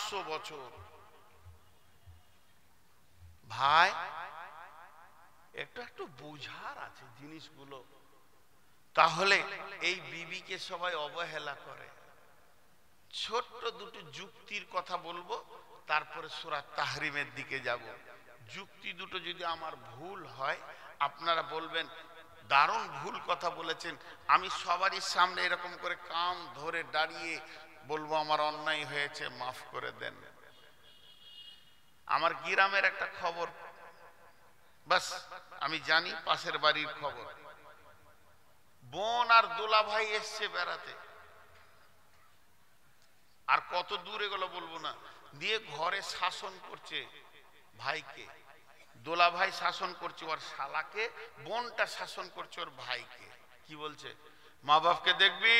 500 বছর। ভাই একটু একটু বোঝার আছে জিনিসগুলো। তাহলে এই বিবিকে সবাই অবহেলা করে। ছোট্ট দুটো যুক্তির কথা বলবো, তারপরে সূরা তাহরিমের দিকে যাব। যুক্তি দুটো যদি আমার ভুল হয় আপনারা বলবেন দারুণ ভুল কথা বলেছেন। আমি সবারই সামনে এরকম করে কান ধরে দাঁড়িয়ে বলবো আমার অন্যায় হয়েছে, মাফ করে দেন। আমার গ্রামের একটা খবর, বাস আমি জানি পাশের বাড়ির খবর। বোন আর দোলা ভাই এসছে বেড়াতে, আর কত দূরে গেল বলবো না, দিয়ে ঘরে শাসন করছে ভাইকে। দোলা ভাই শাসন করছে ওর শালাকে, বোনটা শাসন করছে ওর ভাইকে। কি বলছে? মা বাপকে দেখবি,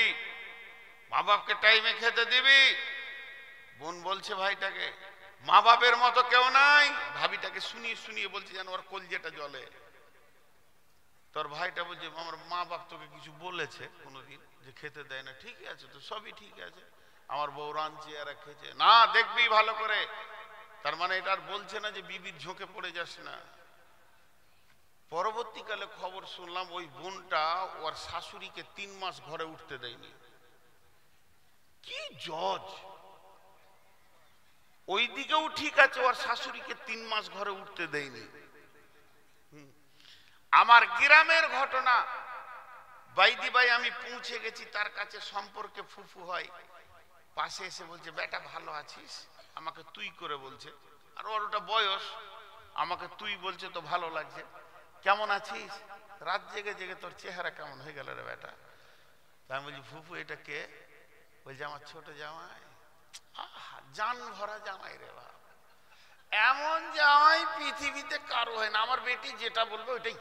মা বাপকে টাইমে খেতে দিবি। বোন বলছে ভাইটাকে মা বাপের মতো কেউ নাই। ভাবিটাকে শুনিয়ে শুনিয়ে বলছে যেন ওর কলজেটা জ্বলে। তোর ভাইটা বলছে আমার মা বাপ তোকে কিছু বলেছে কোনোদিন যে খেতে দেয় না? ঠিক আছে, তো সবই ঠিক আছে, আমার বউ রাঁধছে আর খেয়েছে না, দেখবি ভালো করে। তার মানে এটা আর বলছে না যে বিবির ঝোঁকে পড়ে যাস না। পরবর্তীকালে খবর শুনলাম ওই বোনটা ওর শাশুড়িকে 3 মাস ঘরে উঠতে দেয়নি। কি জজ! ওই দিকেও ঠিক আছে, ওর শাশুড়িকে 3 মাস ঘরে উঠতে দেয়নি। আমার গ্রামের ঘটনা, বাইদি ভাই আমি পৌঁছে গেছি তার কাছে, সম্পর্কে ফুফু হয়, পাশে এসে বলছে বেটা ভালো আছিস? আমাকে তুই করে বলছে, আর ওর ওটা বয়স, আমাকে তুই বলছে তো ভালো লাগছে। কেমন আছিস? রাত জেগে জেগে তোর চেহারা কেমন হয়ে গেল রে বেটা। তা আমি বলছি ফুফু এটা কে? বলছে আমার ছোট জামাই। জান ভরা জামাই রে বাবা, এমন জামাই পৃথিবীতে কারো হয় না। আমার বেটি যেটা বলবে ওইটাই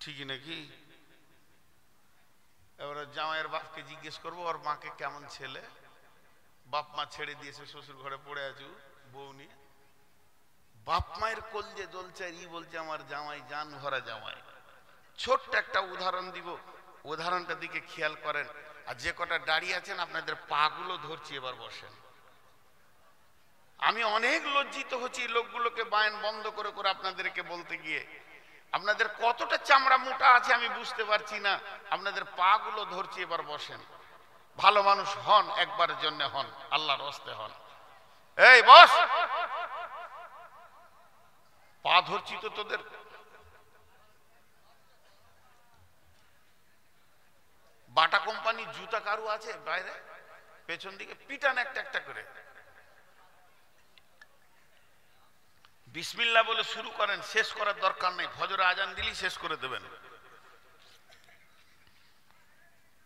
ঠিকই নাকি? এবার জামাইয়ের বাপকে জিজ্ঞেস করবো ওর মাকে কেমন ছেলে। বাপ মা ছেড়ে দিয়েছে, শ্বশুর ঘরে পড়ে আছো বউ নিয়ে। বাপ মায়ের কলজে জ্বলছে আর ই বলছে আমার জামাই জান ভরা জামাই। ছোট্ট একটা উদাহরণ দিব, উদাহরণটার দিকে খেয়াল করেন। আর যে কটা দাঁড়িয়ে আছেন আপনাদের পা গুলো ধরছি, এবার বসেন। আমি অনেক লজ্জিত হচ্ছি লোকগুলোকে বায়ান বন্ধ করে করে আপনাদেরকে বলতে গিয়ে। আপনাদের কতটা চামড়া মোটা আছে আমি বুঝতে পারছি না। আপনাদের পা গুলো ধরছি, এবার বসেন। ভালো মানুষ হন, একবারের জন্য হন, আল্লাহর হস্তে হন। এই বস, পা ধরছি তো তোদের। বাটা কোম্পানির জুতা কারু আছে বাইরে পেছন দিকে? পিটান একটা একটা করে। বিসমিল্লাহ বলে শুরু করেন, শেষ করার দরকার নেই। ফজরে আজান দিলেই শেষ করে দেবেন।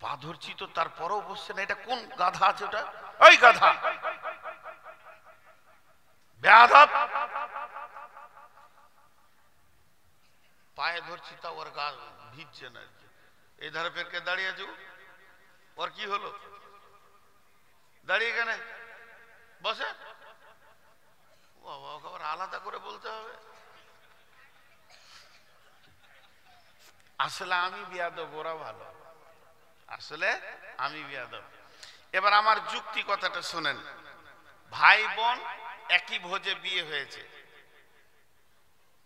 পা ধরছি তো তারপরেও বসছে না। এটা কোন গাধা আছে ওটা? ওই গাধা বেয়াদব, পায়ে ধরছি তা ওর গা ভিজছে না। এই ধারে পেরকে দাঁড়িয়ে আছো, ওর কি হলো? দাঁড়িয়ে কেন? বসে। বাবা ওকে আবার আলাদা করে বলতে হবে। আসলে আমি বেয়াদব, ওরা ভালো। আসলে আমি বেয়াদব। এবার আমার যুক্তি কথাটা শোনেন। ভাই বোন একই ভোজে বিয়ে হয়েছে,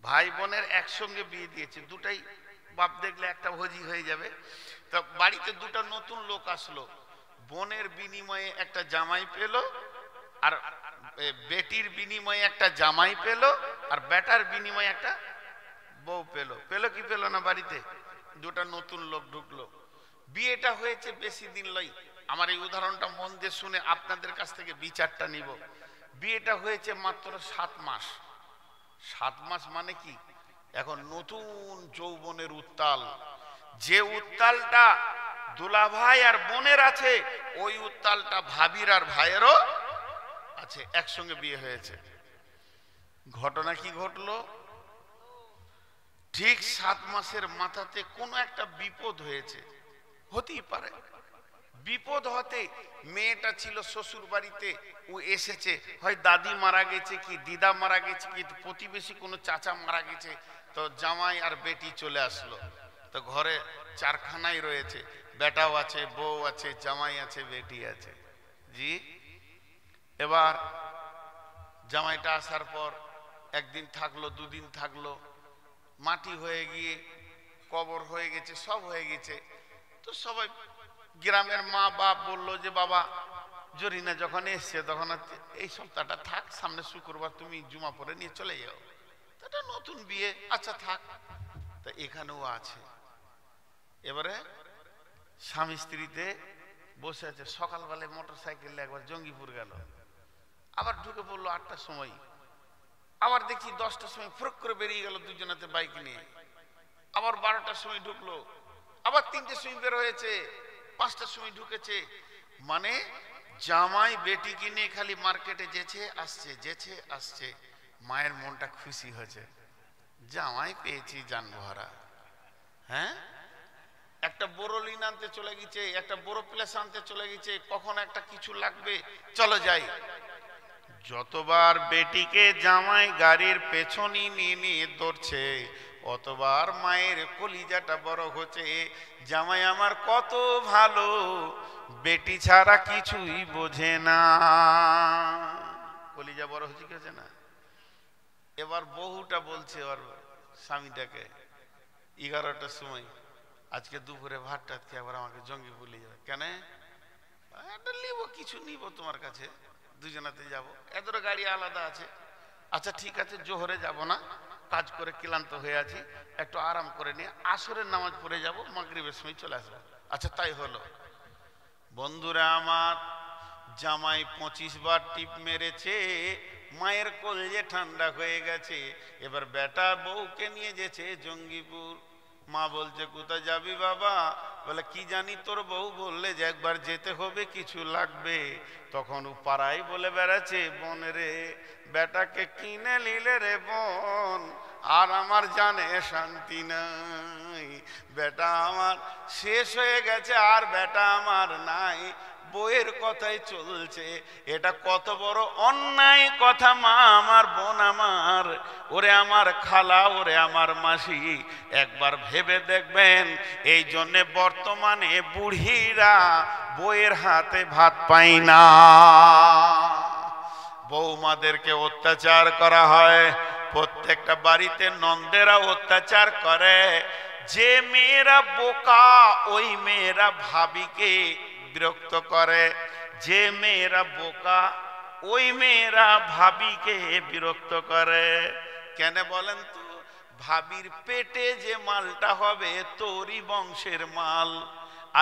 ভাই বোনের একসঙ্গে বিয়ে দিয়েছে, দুটাই বাপ দেখলে একটা ভোজি হয়ে যাবে। তো বাড়িতে দুটা নতুন লোক আসলো, বোনের বিনিময়ে একটা জামাই পেল, আর বেটির বিনিময়ে একটা জামাই পেল, আর বেটার বিনিময়ে একটা বউ পেল। পেল কি পেল না? বাড়িতে দুটা নতুন লোক ঢুকলো। বিয়েটা হয়েছে বেশি দিন লই। আমার এই উদাহরণটা মন দিয়ে শুনে আপনাদের কাছ থেকে বিচারটা নিব। বিয়েটা হয়েছে মাত্র 7 মাস। 7 মাস মানে কি? এখন নতুন যৌবনের উত্তাল, যে উত্তালটা দুলাভাই আর বোনের আছে, ওই উত্তালটা ভাবির আর ভাইয়েরও আছে। একসঙ্গে বিয়ে হয়েছে। ঘটনা কি ঘটলো? ঠিক 7 মাসের মাথাতে কোনো একটা বিপদ হয়েছে, হতেই পারে। বিপদ হতে মেয়েটা ছিল শ্বশুর বাড়িতে, ও এসেছে, হয় দাদি মারা গেছে কি দিদা মারা গেছে কি প্রতিবেশী কোনো চাচা মারা গেছে, তো জামাই আর বেটি চলে আসলো। তো ঘরে চারখানাই রয়েছে, বেটাও আছে, বউ আছে, জামাই আছে, বেটি আছে। জি এবার জামাইটা আসার পর একদিন থাকলো, দুদিন থাকলো, মাটি হয়ে গিয়ে কবর হয়ে গেছে, সব হয়ে গেছে। তো সবাই গ্রামের মা বাপ বললো যে বাবা জরিনা যখন এসছে তখন এই সপ্তাহটা থাক, সামনে শুক্রবার তুমি জুমা পরে নিয়ে চলে যাও, এটা নতুন বিয়ে, আচ্ছা থাক। তা এখানেও আছে। এবারে স্বামী স্ত্রীতে বসে আছে, সকালবেলায় মোটর সাইকেল একবার জঙ্গিপুর গেল, আবার ঢুকে পড়লো 8টার সময়, আবার দেখি 10টার সময় ফুরক করে বেরিয়ে গেল দুজনাতে বাইক নিয়ে, আবার 12টার সময় ঢুকলো, আবার 3টের সময় বের হয়েছে, 5টার সময় ঢুকেছে। মানে জামাই বেটিকে নিয়ে খালি মার্কেটে যেছে আসছে, যেছে আসছে। মায়ের মনটা খুশি হয়েছে, জামাই পেয়েছি জান ভরা। হ্যাঁ, একটা বড় লিন আনতে চলে গেছে, একটা বড় প্লেস আনতে চলে গেছে, কখন একটা কিছু লাগবে, চলো যাই। যতবার বেটিকে জামাই গাড়ির পেছনই নিয়ে নিয়ে দৌড়ছে, অতবার মায়ের কলিজাটা বড় হচ্ছে, জামাই আমার কত ভালো, বেটি ছাড়া কিছুই বোঝে না। কলিজা বড় হচ্ছে কি হচ্ছে না। এবার বহুটা বলছে ওর স্বামীটাকে 11টার সময়, আজকে দুপুরে ভাত টাত খেয়ে আবার আমাকে জঙ্গি বলে যাবে কেন, একটা নিব, কিছু নিব তোমার কাছে, দুজনাতে যাব, এদের গাড়ি আলাদা আছে। আচ্ছা ঠিক আছে, জোহরে যাব না, কাজ করে ক্লান্ত হয়ে আছি, একটু আরাম করে নিয়ে আসরের নামাজ পড়ে যাব, মাগরিবের সময় চলে আসবো। আচ্ছা তাই হলো। বন্ধুরা আমার, জামাই 25 বার টিপ মেরেছে, মায়ের কলজে ঠান্ডা হয়ে গেছে। এবার বেটা বউকে নিয়ে যেছে জঙ্গিপুর। মা বলছে কোথায় যাবি বাবা? বলে কি জানি, তোর বউ বললে যে একবার যেতে হবে, কিছু লাগবে। তখন ও পাড়ায় বলে বেড়াচ্ছে, বোন রে বেটাকে কিনে নিলে রে বোন, আর আমার জানে শান্তি নাই, বেটা আমার শেষ হয়ে গেছে, আর বেটা আমার নাই, বইয়ের কথাই চলছে। এটা কত বড় অন্যায় কথা মা আমার, বোন আমার, ওরে আমার খালা, ওরে আমার মাসি, একবার ভেবে দেখবেন। এই জন্যে বর্তমানে বুড়িরা বইয়ের হাতে ভাত পায় না, বৌমাদেরকে অত্যাচার করা হয়। প্রত্যেকটা বাড়িতে নন্দেরা অত্যাচার করে। যে মেয়েরা বোকা ওই মেয়েরা ভাবিকে বিরক্ত করে, যে মেয়েরা বোকা ওই মেয়েরা ভাবিকে বিরক্ত করে। কেন বলেন তো? ভাবির পেটে যে মালটা হবে তোরই বংশের মাল।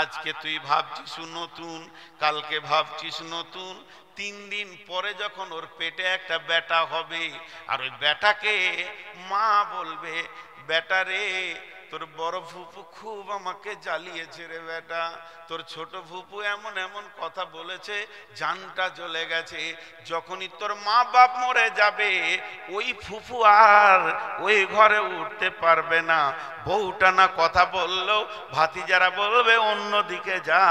আজকে তুই ভাবছিস নতুন, কালকে ভাবছিস নতুন, 3 দিন পরে যখন ওর পেটে একটা বেটা হবে, আর ওই বেটাকে মা বলবে, বেটা রে তোর বড় ফুপু খুব আমাকে জ্বালিয়েছে রে বেটা, তোর ছোট ফুপু এমন এমন কথা বলেছে, জানটা জ্বলে গেছে। যখনই তোর মা বাপ মরে যাবে, ওই ফুপু আর ওই ঘরে উঠতে পারবে না। বউটা না কথা বললেও ভাতিজারা বলবে অন্যদিকে যা,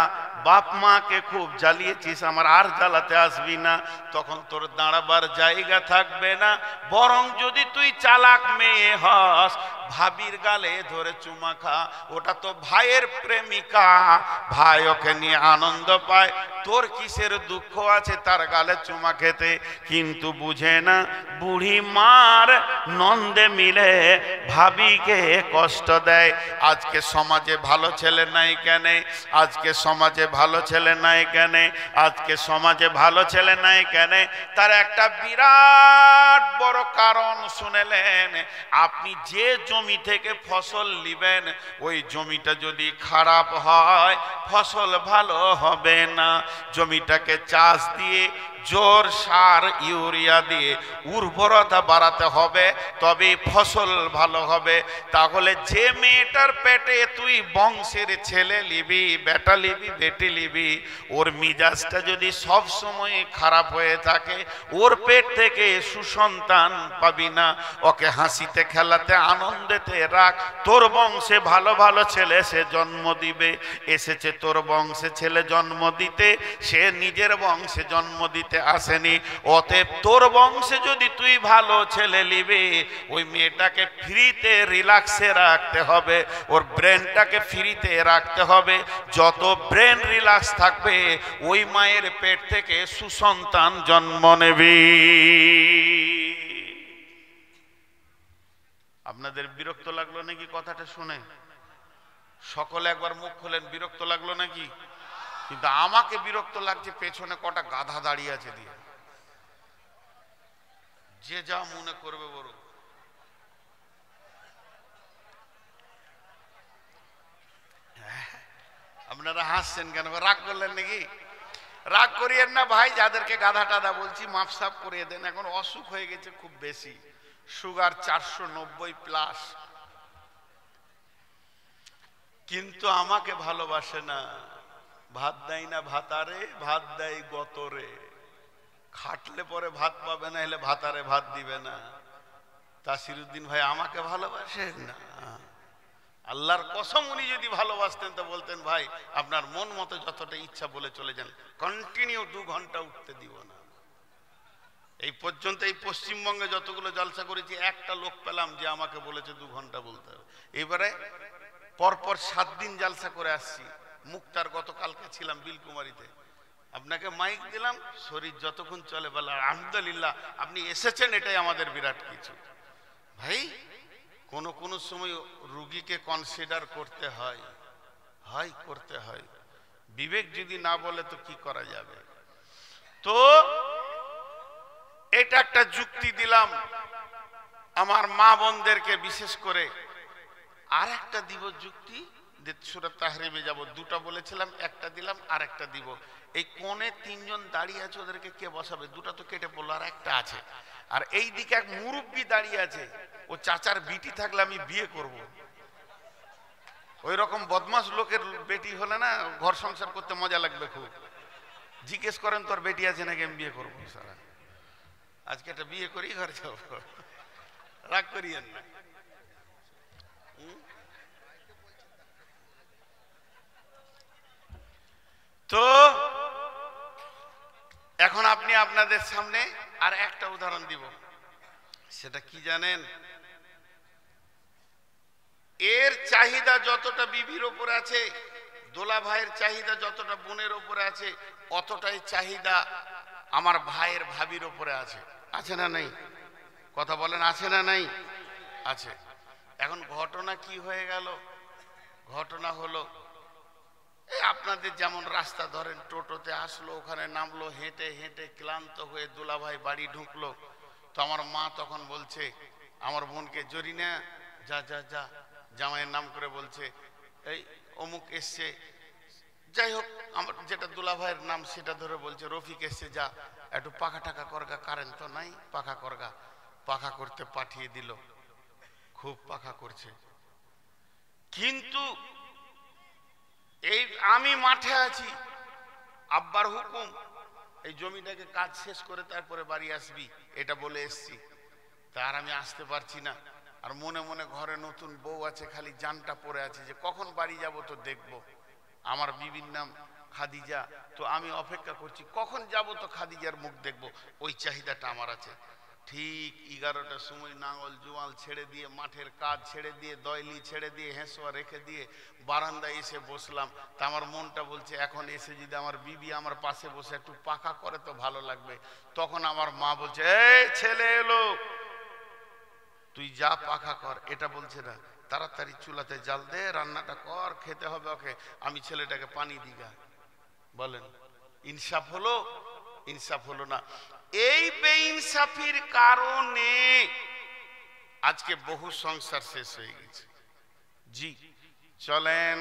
বাপ মাকে খুব জ্বালিয়েছিস, আমার আর জ্বালাতে আসবি না। তখন তোর দাঁড়াবার জায়গা থাকবে না। বরং যদি তুই চালাক মেয়ে হস, ভাবির গালে ধরে চুমা খা, ওটা তো ভাইয়ের প্রেমিকা, ভাই ওকে নিয়ে আনন্দ পায়, তোর কিসের দুঃখ আছে তার গালে চুমা খেতে? কিন্তু বুঝে না, বুড়ি মার নন্দে মিলে ভাবিকে কষ্ট দেয়। আজকে সমাজে ভালো ছেলে নাই কেন? আজকে সমাজে ভালো ছেলে নাই কেন? আজকে সমাজে ভালো ছেলে নাই কেন? তার একটা বিরাট বড় কারণ শুনেলেন। আপনি যে জমি থেকে ফসল নিবেন, ওই জমিটা যদি খারাপ হয় ফসল ভালো হবে না। জমিটাকে চাষ দিয়ে জোর সার ইউরিয়া দিয়ে উর্বরতা বাড়াতে হবে, তবে ফসল ভালো হবে। তাহলে যে মেয়েটার পেটে তুই বংশের ছেলে লিবি, বেটা লিবি, বেটি লিবি, ওর মিজাজটা যদি সব সময় খারাপ হয়ে থাকে, ওর পেট থেকে সুসন্তান পাবি না। ওকে হাসিতে খেলাতে আনন্দেতে রাখ। তোর বংশে ভালো ভালো ছেলে সে জন্ম দিবে। এসেছে তোর বংশে ছেলে জন্ম দিতে, সে নিজের বংশে জন্ম দিতে করতে আসেনি। অতএব তোর বংশে যদি তুই ভালো ছেলে নিবি, ওই মেয়েটাকে ফ্রিতে রিল্যাক্সে রাখতে হবে, ওর ব্রেনটাকে ফ্রিতে রাখতে হবে। যত ব্রেন রিল্যাক্স থাকবে ওই মায়ের পেট থেকে সুসন্তান জন্ম নেবে। আপনাদের বিরক্ত লাগলো নাকি কথাটা শুনে? সকলে একবার মুখ খোলেন, বিরক্ত লাগলো নাকি? কিন্তু আমাকে বিরক্ত লাগছে, পেছনে কটা গাধা দাঁড়িয়ে আছে দিয়ে, যে যা মনে করবে বড়। আপনারা হাসছেন কেন? রাগ করলেন নাকি? রাগ করিয়েন না ভাই, যাদেরকে গাধা টাধা বলছি মাফ সাফ করিয়ে দেন। এখন অসুখ হয়ে গেছে খুব বেশি, সুগার 490+। কিন্তু আমাকে ভালোবাসে না, ভাত দেয় না ভাতারে, ভাত দেয় গতরে। খাটলে পরে ভাত পাবে না, হলে ভাতারে ভাত দিবে না। তাসিরউদ্দিন ভাই আমাকে ভালোবাসেন না। আল্লাহর কসম, উনি যদি ভালোবাসতেন তো বলতেন ভাই আপনার মন মতো যতটা ইচ্ছা বলে চলে যান, কন্টিনিউ 2 ঘন্টা উঠতে দিব না। এই পর্যন্ত এই পশ্চিমবঙ্গে যতগুলো জলসা করেছি একটা লোক পেলাম যে আমাকে বলেছে 2 ঘন্টা বলতে হবে। এবারে পরপর 7 দিন জলসা করে আসছি। মুক্তার গতকালকে ছিলাম বিলকুমারিতে, আপনাকে মাইক দিলাম, শরীর যতক্ষণ চলে বলে আলহামদুলিল্লাহ আপনি এসেছেন, এটাই আমাদের বিরাট কিছু। ভাই কোন সময় রুগীকে কনসিডার করতে হয়, করতে হয়। বিবেক যদি না বলে তো কি করা যাবে? তো এটা একটা যুক্তি দিলাম আমার মা বোনদেরকে বিশেষ করে। আর একটা দিব যুক্তি, সূরা তাহরিমে যাব। 2টা বলেছিলাম, একটা দিলাম, আর একটা দিব। এই কোণে 3 জন দাঁড়িয়ে আছে, ওদেরকে কে বসাবে? 2টা তো কেটে পড়লো, আর একটা আছে। আর এই দিকে এক মুরব্বি দাঁড়িয়ে আছে, ও চাচার বিটি থাকলে আমি বিয়ে করব। ওই রকম বদমাস লোকের বেটি হলে না ঘর সংসার করতে মজা লাগবে খুব। জিজ্ঞেস করেন তোর বেটি আছে নাকি, আমি বিয়ে করবো সারা। আজকে একটা বিয়ে করি ঘরে যাব, রাগ করিয়েন না। তো এখন আপনি আপনাদের সামনে আর একটা উদাহরণ দিব। সেটা কি জানেন? এর চাহিদা যতটা বিবির ওপর আছে, দোলা ভাইয়ের চাহিদা যতটা বোনের ওপরে আছে, অতটাই চাহিদা আমার ভাইয়ের ভাবির ওপরে আছে। আছে না নাই? কথা বলেন, আছে না নাই? আছে। এখন ঘটনা কি হয়ে গেল? ঘটনা হলো এই আপনাদের যেমন রাস্তা ধরেন, টোটোতে আসলো, ওখানে নামলো, হেঁটে হেঁটে ক্লান্ত হয়ে দুলাভাই বাড়ি ঢুকলো। তো আমার মা তখন বলছে আমার বোনকে, জরিনা যা যা যা, জামাইয়ের নাম করে বলছে, এই অমুক এসছে। যাই হোক, আমার যেটা দুলাভাইয়ের নাম সেটা ধরে বলছে, রফিক এসছে, যা একটু পাখা টাকা করগা, কারেন্ট তো নাই, পাখা করগা। পাখা করতে পাঠিয়ে দিল, খুব পাখা করছে। কিন্তু এই আমি মাঠে আছি, আব্বার হুকুম এই জমিটাকে কাজ শেষ করে তারপরে বাড়ি আসবি, এটা বলে এসছি। তার আমি আসতে পারছি না। আর মনে মনে ঘরে নতুন বউ আছে, খালি জানটা পড়ে আছে যে কখন বাড়ি যাব তো দেখব। আমার বিবির নাম খাদিজা, তো আমি অপেক্ষা করছি কখন যাব তো খাদিজার মুখ দেখব। ওই চাহিদাটা আমার আছে। ঠিক 11টার সময় নাঙ্গল জোয়াল ছেড়ে দিয়ে, মাঠের কাজ ছেড়ে দিয়ে, দয়লি ছেড়ে দিয়ে, হেঁসোয়া রেখে দিয়ে বারান্দায় এসে বসলাম। তা আমার মনটা বলছে এখন এসে যদি আমার বিবি আমার পাশে বসে একটু পাখা করে তো ভালো লাগবে। তখন আমার মা বলছে, এই ছেলে এলো, তুই যা পাখা কর। এটা বলছে না, তাড়াতাড়ি চুলাতে জাল দে, রান্নাটা কর, খেতে হবে ওকে। আমি ছেলেটাকে পানি দিগা। বলেন ইনসাফ হলো? ইনসাফ হলো না। এই বেইনসাফির কারণে আজকে বহু সংসার শেষ হয়ে গেছে। জি চলেন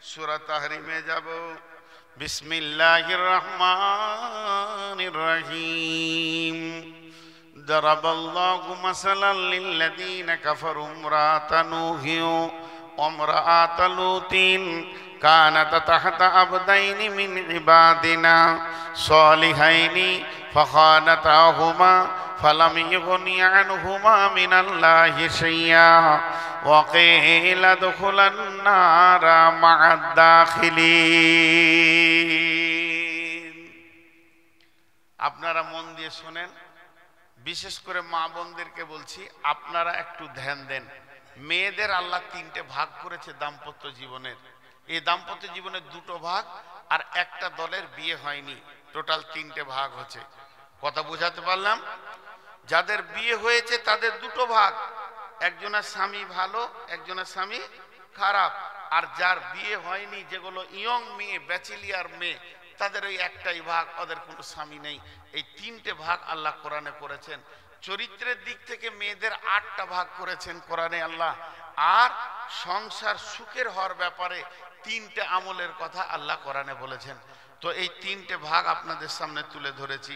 সূরা তাহরিমে যাব। বিসমিল্লাহির রহমানির রহিম। দারাবাল্লাহু মাসালান লিল্লাযীনা কাফারু ইমরাআতা নূহিন ওয়া ইমরাআতা লূতিন কানাতা তাহতা আবদাইনি মিন ইবাদিনা সালিহাইনি ফাখানাতাহুমা ফালাম ইগনি আনহুমা মিনাল্লাহি শাইআ ওয়া কিলা দুখুলান নারা মা'আদ দাখিলিন। আপনারা মন দিয়ে শোনেন, বিশেষ করে মা বোনদেরকে বলছি, আপনারা একটু ধ্যান দেন। মেয়েদের আল্লাহ তিনটে ভাগ করেছে দাম্পত্য জীবনের। এই দাম্পত্য জীবনের দুটো ভাগ, আর একটা দলের বিয়ে হয়নি, টোটাল তিনটে ভাগ হচ্ছে। কথা বোঝাতে পারলাম? যাদের বিয়ে হয়েছে তাদের দুটো ভাগ, একজনের স্বামী ভালো, একজনের স্বামী খারাপ। আর যার বিয়ে হয়নি, যেগুলো ইয়ং মেয়ে, ব্যাচেলিয়ার মেয়ে, তাদের ওই একটাই ভাগ, ওদের কোনো স্বামী নেই। এই তিনটে ভাগ আল্লাহ কোরআনে করেছেন। চরিত্রের দিক থেকে মেয়েদের 8টা ভাগ করেছেন কোরআনে আল্লাহ। আর সংসার সুখের হওয়ার ব্যাপারে 3টে আমলের কথা আল্লাহ কোরআনে বলেছেন। তো এই 3টে ভাগ আপনাদের সামনে তুলে ধরেছি।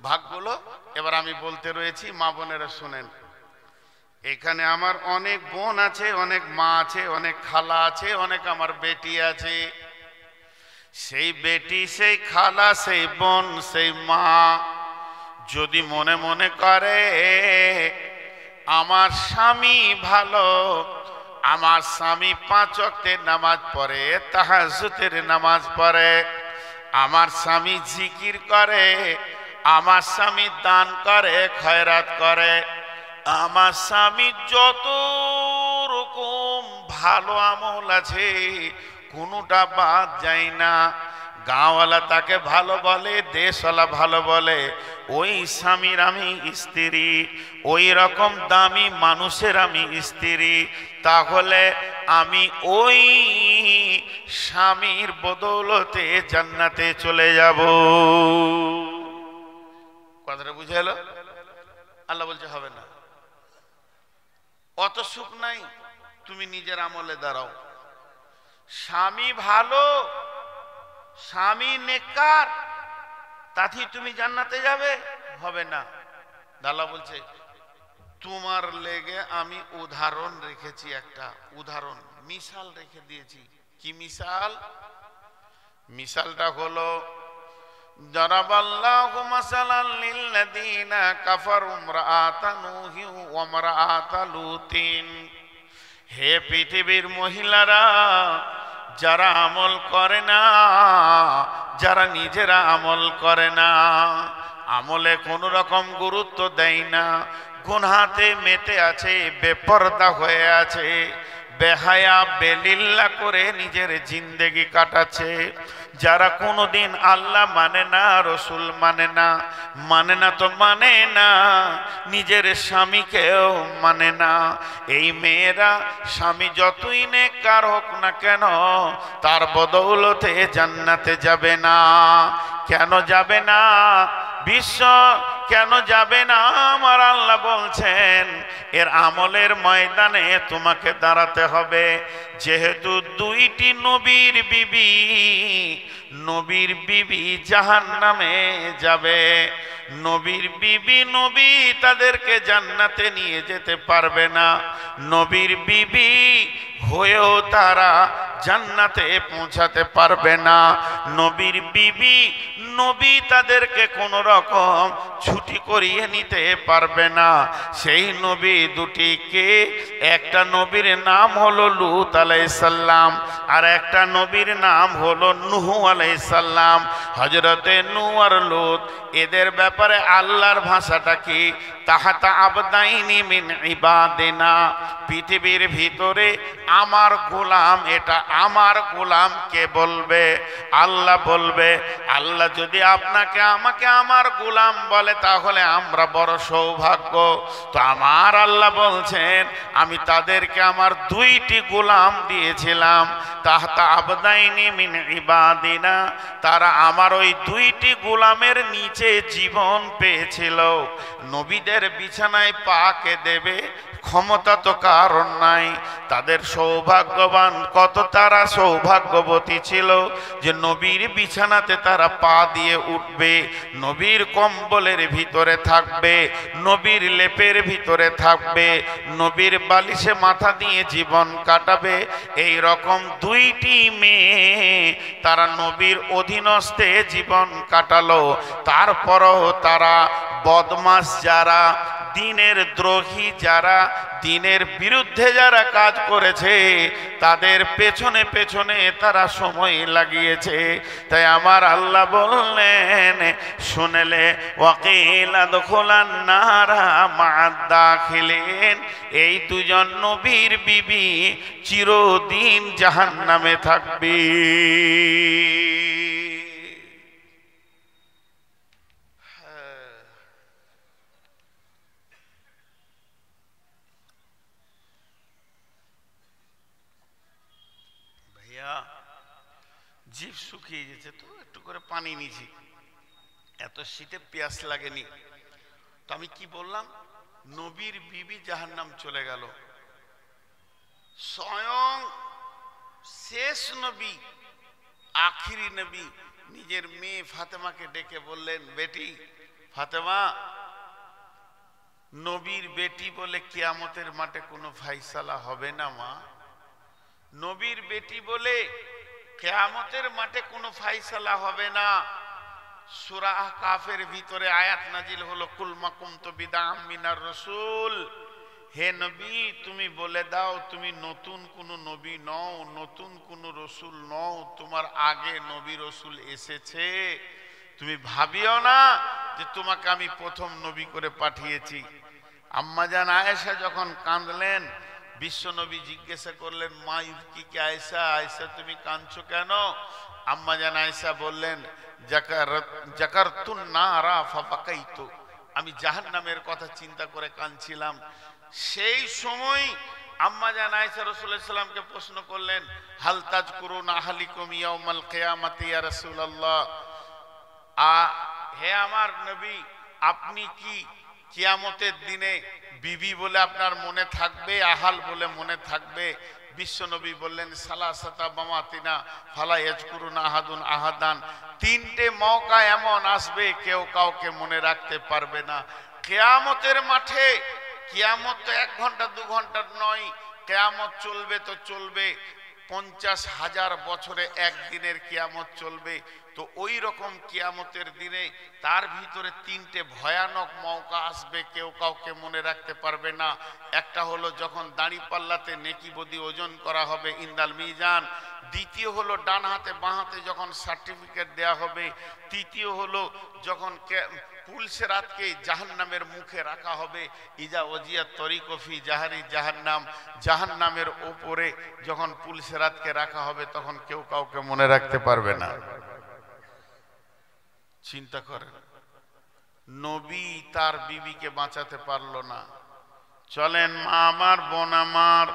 ভাগগুলো এবার আমি বলতে রয়েছি, মা বোনেরা শুনেন। এখানে আমার অনেক বোন আছে, অনেক মা আছে, অনেক খালা আছে, অনেক আমার বেটি আছে। সেই বেটি, সেই খালা, সেই বোন, সেই মা যদি মনে মনে করে আমার স্বামী ভালো, আমার স্বামী 5 ওয়াক্তের নামাজ পড়ে, তাহাজ্জুদের নামাজ পড়ে, আমার স্বামী জিকির করে, আমার স্বামী দান করে, খয়রাত করে, আমার স্বামী যত রকম ভালো আমল আছে কোনোটা বাদ যায় না, গাঁওয়ালা তাকে ভালো বলে, দেশওয়ালা ভালো বলে, ওই স্বামীর আমি স্ত্রী, ওই রকম দামি মানুষের আমি স্ত্রী, তাহলে আমি ওই স্বামীর বদৌলতে জান্নাতে চলে যাব। কথাটা বুঝে এলো? আল্লাহ বলছে হবে না, অত সুখ নাই, তুমি নিজের আমলে দাঁড়াও। স্বামী ভালো, স্বামী নেককার, তাতেই তুমি জান্নাতে যাবে? হবে না। আল্লাহ বলছে তোমার লেগে আমি উদাহরণ রেখেছি, একটা উদাহরণ, মিশাল রেখে দিয়েছি। কি মিশাল? মিশালটা হলো দারাবাল্লাহু মাসালান লিল্লাযীনা কাফারু ইমরাআতা নূহি ওয়া ইমরাআতা লূতিন। হে পৃথিবীর মহিলারা, যারা আমল করে না, যারা নিজেরা আমল করে না, আমলে কোনো রকম গুরুত্ব দেয় না, গুনহাতে মেতে আছে, বেপরদা হয়ে আছে, বেহায়া বেলিল্লা করে নিজের জিন্দেগি কাটাচ্ছে, যারা কোনোদিন আল্লাহ মানে না, রসুল মানে না, মানে না তো মানে না, নিজের স্বামীকেও মানে না, এই মেয়েরা স্বামী যতই নেককার হোক না কেন তার বদৌলতে জান্নাতে যাবে না। কেন যাবে না? বিশ্ব কেন যাবে না? আমার আল্লাহ বলছেন এর আমলের ময়দানে তোমাকে দাঁড়াতে হবে। যেহেতু 2টি নবীর বিবি জাহান্নামে যাবে, নবীর বিবি নবী তাদেরকে জান্নাতে নিয়ে যেতে পারবে না, নবীর বিবি হয়েও তারা জান্নাতে পৌঁছাতে পারবে না, নবীর বিবি নবী তাদেরকে কোনো রকম ছুটি করিয়ে নিতে পারবে না। সেই নবী দুটিকে, একটা নবীর নাম হলো লূত আলাইহিস সালাম, আর একটা নবীর নাম হলো নূহ আলাইহিস সালাম। হযরতে নূহ আর লূত, এদের ব্যাপারে আল্লাহর ভাষাটা কি? তাহাতা আবদাইনি মিন ইবাদিনা, পৃথিবীর ভিতরে আমার গোলাম, এটা আমার গোলাম কে বলবে? আল্লাহ বলবে। আল্লাহ যদি আপনাকে আমাকে আমার গোলাম বলে তাহলে আমরা বড় সৌভাগ্য। তো আমার আল্লাহ বলছেন আমি তাদেরকে আমার 2টি গোলাম দিয়েছিলাম, তাহাতা আবদাইনি মিন ইবাদিনা, তারা আমার ওই 2টি গোলামের নিচে জীবন পেয়েছিল। নবীদের বিছানায় পাকে দেবে ক্ষমতা তো কারণ নাই, তাদের সৌভাগ্যবান, কত তারা সৌভাগ্যবতী ছিল যে নবীর বিছানাতে তারা পা দিয়ে উঠবে, নবীর কম্বলের ভিতরে থাকবে, নবীর লেপের ভিতরে থাকবে, নবীর বালিশে মাথা দিয়ে জীবন কাটাবে। এই রকম 2টি মেয়ে তারা নবীর অধীনস্থে জীবন কাটালো। তারপরও তারা বদমাস, যারা দিনের দ্রোহী যারা, দিনের বিরুদ্ধে যারা কাজ করেছে, তাদের পেছনে পেছনে তারা সময় লাগিয়েছে। তাই আমার আল্লাহ বললেন, শুনলে ওয়াকিল আদখুলান নারা মা'আদ দাখিলিন, এই দুজন নবীর বিবি চিরদিন জাহান্নামে থাকবে। জিভ শুকিয়ে গেছে, তো একটু করে পানি নিয়েছি, এত শীতে পেঁয়াস লাগেনি। তো আমি কি বললাম, নবীর বিবি জাহান্নাম চলে গেল। স্বয়ং শেষ নবী, আখিরি নবী নিজের মেয়ে ফাতেমাকে ডেকে বললেন, বেটি ফাতেমা, নবীর বেটি বলে কিয়ামতের মাঠে কোনো ফাইসালা হবে না মা। নবীর বেটি বলে কিয়ামতের মাঠে কোনো ফাইসালা হবে না। সূরা কাফের ভিতরে আয়াত নাজিল হলো, কুল মা কুনতু বিদআম মিনার রাসূল, হে নবী তুমি বলে দাও তুমি নতুন কোন নবী নও, নতুন কোন রসুল নও, তোমার আগে নবী রসুল এসেছে। তুমি ভাবিও না যে তোমাকে আমি প্রথম নবী করে পাঠিয়েছি। আম্মাজান আয়েশা যখন কাঁদলেন, বিশ্বনবী জিজ্ঞাসা করলেন, মা ইবকিকে আয়েশা, আয়েশা তুমি কাঁদছো কেন? আম্মাজান আয়েশা বললেন, জাকারতুন নারা ফাবাকাইতু, আমি জাহান্নামের কথা চিন্তা করে কাঁদছিলাম। সেই সময় আম্মাজান আয়েশা রাসূলুল্লাহ সাল্লাল্লাহু আলাইহি ওয়াসাল্লামকে প্রশ্ন করলেন, হাল তাজকুরুনা আহলিকুম ইয়াউমাল কিয়ামাতি ইয়া রাসূলুল্লাহ, হে আমার নবী আপনি কি কিয়ামতের দিনে বিবি বলে আপনার মনে থাকবে, আহাল বলে মনে থাকবে? বিশ্বনবী বললেন, সালাসাতা বামাতিনা ফালা ইয়াজকুরুনা আহাদুন আহাদান, তিনটে মওকা এমন আসবে কেউ কাউকে মনে রাখতে পারবে না। কিয়ামতের মাঠে, কিয়ামত তো 1 ঘন্টা 2 ঘন্টার নয়, কিয়ামত চলবে তো চলবে, 50,000 বছরে একদিনের কিয়ামত চলবে। তো ওই রকম কিয়ামতের দিনে তার ভিতরে 3টে ভয়ানক মওকা আসবে, কেউ কাউকে মনে রাখতে পারবে না। একটা হলো যখন দাঁড়িপাল্লাতে নেকি বদি ওজন করা হবে, ইন্দাল মিজান। দ্বিতীয় হলো ডান হাতে বাঁ হাতে যখন সার্টিফিকেট দেয়া হবে। তৃতীয় হলো যখন পুলসেরাতকে জাহান্নামের মুখে রাখা হবে, ইজা ওজিয়া তরিকফি জাহারি জাহান্নাম, জাহান্নামের ওপরে যখন পুলসেরাতকে রাখা হবে তখন কেউ কাউকে মনে রাখতে পারবে না। চিন্তা করেন, নবী তার বিবিকে বাঁচাতে পারলো না। চলেন মা আমার, বোন আমার,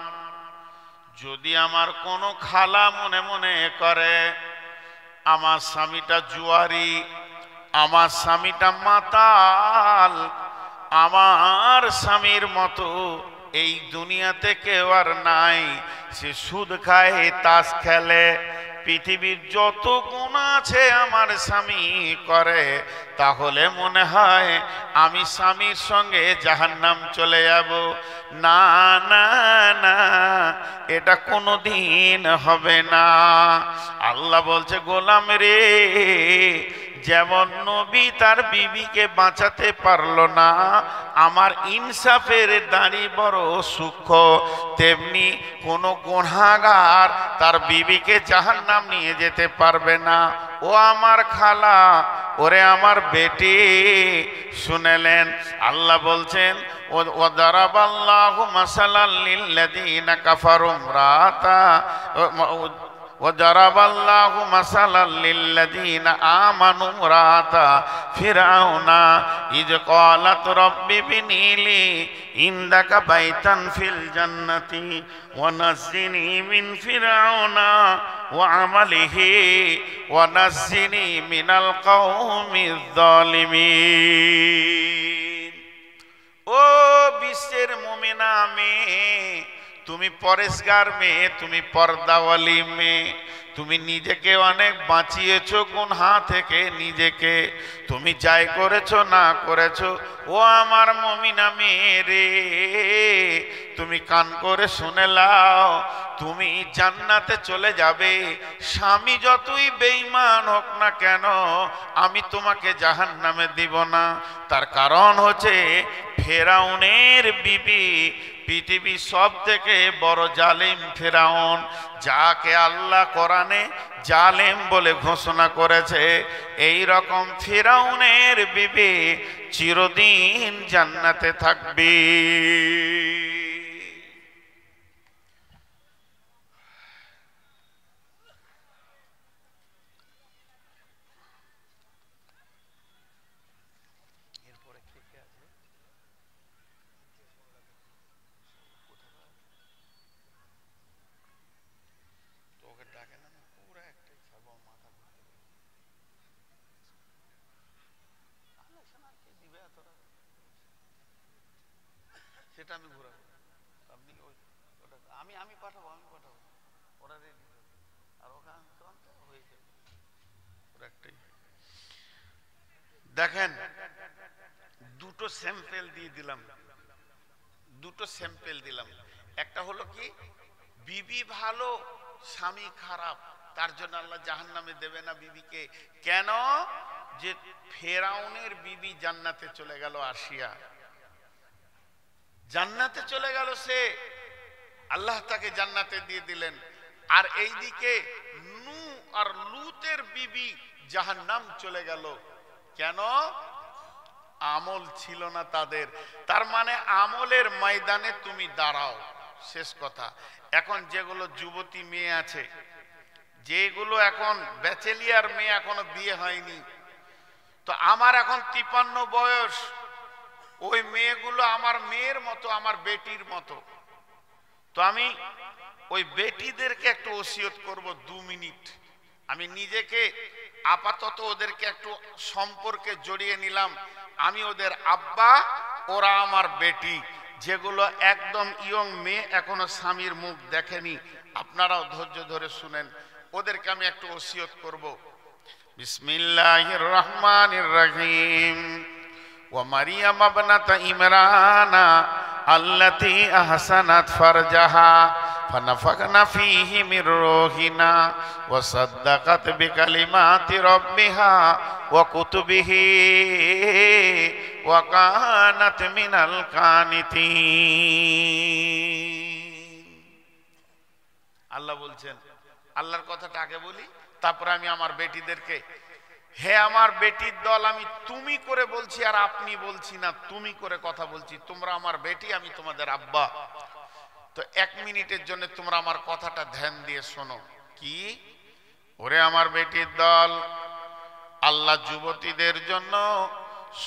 যদি আমার কোনো খালা মনে মনে করে আমার স্বামীটা জুয়ারি, আমার স্বামীটা মাতাল, আমার স্বামীর মতো এই দুনিয়াতে কেউ আর নাই, সে সুদ খায় তাস খেলে, পৃথিবীর যত গুনাহ আছে আমার স্বামী করে, তাহলে মনে হয় আমি স্বামীর সঙ্গে জাহান্নাম চলে যাব। না না না, এটা কোনোদিন হবে না। আল্লাহ বলছে, গোলাম রে, যেমন নবী তার বিবিকে বাঁচাতে পারলো না, আমার ইনসাফের দাড়ি বড় সূক্ষ্ম, তেমনি কোন গুনাহগার তার বিবিকে জাহান্নাম নিয়ে যেতে পারবে না। ও আমার খালা, ওরে আমার বেটি, শুনেলেন আল্লাহ বলছেন, ওয়াদারাবাল্লাহু মাসালাল লিল্লাযীনা কাফারু ইমরাতা وضرب الله مثلا للذين آمنوا امرأة فرعون إذ قالت رب ابن لي عندك بيتا في الجنة ونجني من فرعون وعمله ونجني من القوم الظالمين। ও বিশ্বের মুমিনা মেয়ে, তুমি পরেশগার মেয়ে, তুমি পর্দাওয়ালি মেয়ে, তুমি নিজেকে অনেক বাঁচিয়েছো গুনাহ থেকে, নিজেকে তুমি যাই করেছো না করেছো, ও আমার মুমিনা মেয়ে রে, তুমি কান করে শুনে লাও, তুমি জান্নাতে চলে যাবে, স্বামী যতই বেঈমান হোক না কেন আমি তোমাকে জাহান্নামে দিব না। তার কারণ হচ্ছে ফেরাউনের বিবি পৃথিবীর সব থেকে বড় জালিম ফেরাউন, যাকে আল্লাহ কোরআনে জালেম বলে ঘোষণা করেছে। এই রকম ফেরাউনের বিবি চিরদিন জান্নাতে থাকবে। সেটা আমি ঘুরাবো, আপনি আমি পাঠাবো, ওরা রেডি আর ওখানে হয়ে যাবে ওরা একটাই। দেখেন দুটো স্যাম্পেল দিয়ে দিলাম, দুটো স্যাম্পেল দিলাম। একটা হলো কি বিবি ভালো স্বামী খারাপ, তার জন্য আল্লাহ জাহান্নামে দেবে না বিবিকে। কেন? যে ফেরাউনের বিবি জান্নাতে চলে গেল, আসিয়া জান্নাতে চলে গেল, সে আল্লাহ তাকে জান্নাতে দিয়ে দিলেন। আর এইদিকে নূহ আর লূতের বিবি জাহান্নাম চলে গেল। কেন? আমল ছিল না তাদের। তার মানে আমলের ময়দানে তুমি দাঁড়াও, শেষ কথা। এখন যেগুলো যুবতী মেয়ে আছে, যেগুলো এখন ব্যাচেলিয়ার মেয়ে, এখনো বিয়ে হয়নি, তো আমার এখন 53 বয়স, ওই মেয়েগুলো আমার মেয়ের মতো, আমার বেটির মতো। তো আমি ওই বেটিদেরকে একটু ওসিয়ত করব 2 মিনিট। আমি নিজেকে আপাতত ওদেরকে একটু সম্পর্কে জড়িয়ে নিলাম, আমি ওদের আব্বা, ওরা আমার বেটি। যেগুলো একদম ইয়ং মেয়ে, এখনো স্বামীর মুখ দেখেনি, আপনারাও ধৈর্য ধরে শুনেন, ওদেরকে আমি একটু ওসিয়ত করব। বিসমিল্লাহির রহমানির রহিম। ওয়া মারিয়াম ইবনাতা ইমরানা আল্লাতী আহসানাত ফারজাহা ফানাফাখনা ফীহি মির রূহিনা ওয়া সাদ্দাকাত বিকালিমাতি রাব্বিহা ওয়া কুতুবিহি ওয়া কানাত মিনাল কানিতিন। আল্লাহ বলছেন, আল্লাহর কথাটা আগে বলি, তারপরে আমি আমার বেটিদেরকে, হে আমার বেটির দল, আমি তুমি করে বলছি আর আপনি বলছি না, তুমি করে কথা বলছি। তোমরা আমার বেটি, আমি তোমাদের আব্বা। তো 1 মিনিটের জন্য তোমরা আমার কথাটা ধ্যান দিয়ে শোনো। কি? ওরে আমার বেটির দল, আল্লাহ যুবতীদের জন্য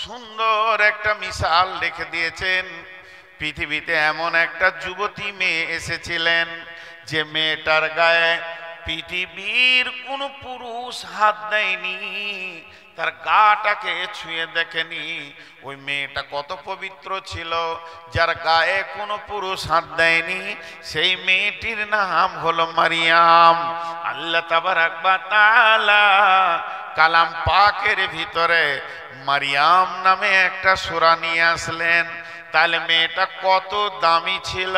সুন্দর একটা মিসাল রেখে দিয়েছেন। পৃথিবীতে এমন একটা যুবতী মেয়ে এসেছিলেন, যে মেয়েটার গায়ে পৃথিবীর কোন পুরুষ হাত দেয়নি, তার গাটাকে ছুঁয়ে দেখেনি। ওই মেয়েটা কত পবিত্র ছিল, যার গায়ে কোনো পুরুষ হাত দেয়নি। সেই মেয়েটির নাম হলো মারিয়াম। আল্লাহ তাবারাক ওয়া তাআলা কালাম পাকের ভিতরে মারিয়াম নামে একটা সূরা নিয়ে আসলেন। তাহলে মেয়েটা কত দামি ছিল,